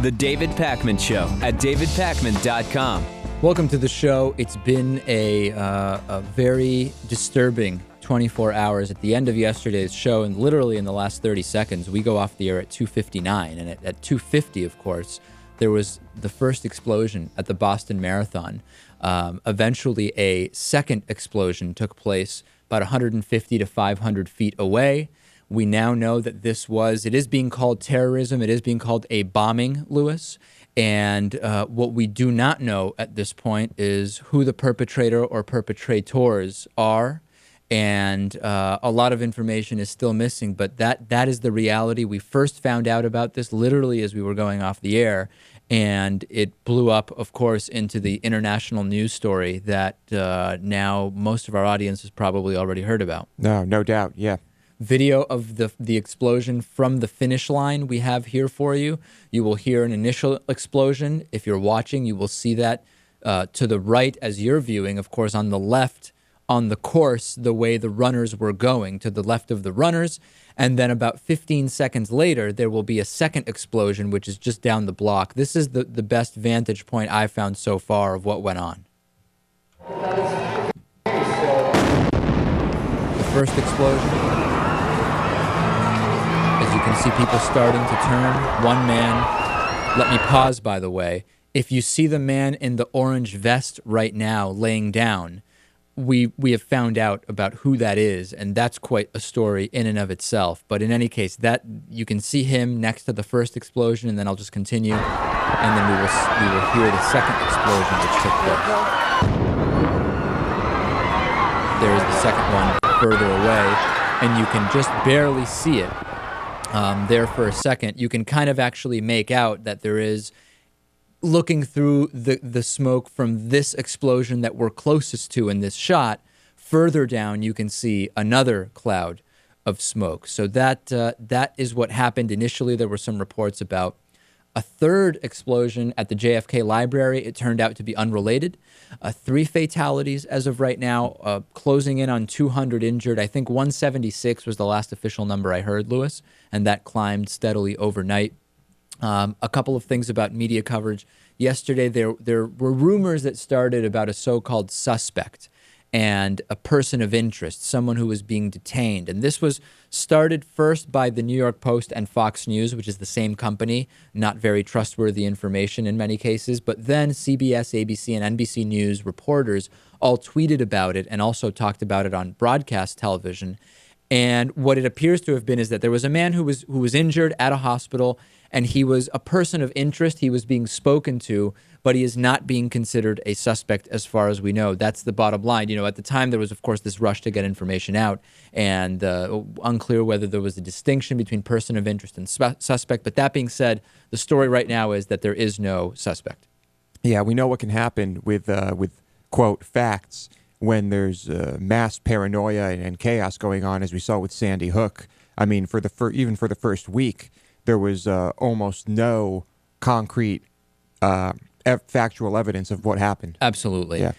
The David Pakman Show at davidpakman.com. Welcome to the show. It's been a very disturbing 24 hours. At the end of yesterday's show, and literally in the last 30 seconds, we go off the air at 2:59. And at 2:50, of course, there was the first explosion at the Boston Marathon. Eventually, a second explosion took place about 150 to 500 feet away. We now know that it is being called terrorism. It is being called a bombing, Lewis. And what we do not know at this point is who the perpetrator or perpetrators are. And a lot of information is still missing, but that is the reality. We first found out about this literally as we were going off the air, and it blew up, of course, into the international news story that now most of our audience has probably already heard about. No doubt, yeah. Video of the explosion from the finish line we have here for you. You will hear an initial explosion. If you're watching, you will see that to the right as you're viewing. Of course, on the left, on the course, the way the runners were going, to the left of the runners. And then about 15 seconds later, there will be a second explosion, which is just down the block. This is the best vantage point I've found so far of what went on. The first explosion. As you can see people starting to turn. One man, let me pause, by the way. If you see the man in the orange vest right now laying down, we have found out about who that is, and that's quite a story in and of itself. But in any case, that you can see him next to the first explosion, and then I'll just continue, and then we will hear the second explosion which took place. There is the second one further away, and you can just barely see it. There for a second, you can kind of actually make out that there is, looking through the smoke from this explosion that we're closest to in this shot, further down you can see another cloud of smoke. So that is what happened initially. There were some reports about a third explosion at the JFK Library. It turned out to be unrelated. 3 fatalities as of right now, closing in on 200 injured. I think 176 was the last official number I heard, Lewis, and that climbed steadily overnight. A couple of things about media coverage. Yesterday, there were rumors that started about a so-called suspect and a person of interest, someone who was being detained. And this was started first by the New York Post and Fox News, which is the same company, not very trustworthy information in many cases. But then CBS, ABC, and NBC News reporters all tweeted about it and also talked about it on broadcast television. And what it appears to have been is that there was a man who was injured at a hospital, and he was a person of interest. He was being spoken to, but he is not being considered a suspect as far as we know. That's the bottom line. You know, at the time, there was, of course, this rush to get information out, and unclear whether there was a distinction between person of interest and suspect. But that being said, the story right now is that there is no suspect. Yeah, we know what can happen with quote, facts when there's mass paranoia and chaos going on, as we saw with Sandy Hook. I mean, even for the first week, there was almost no concrete factual evidence of what happened. Absolutely. Yeah.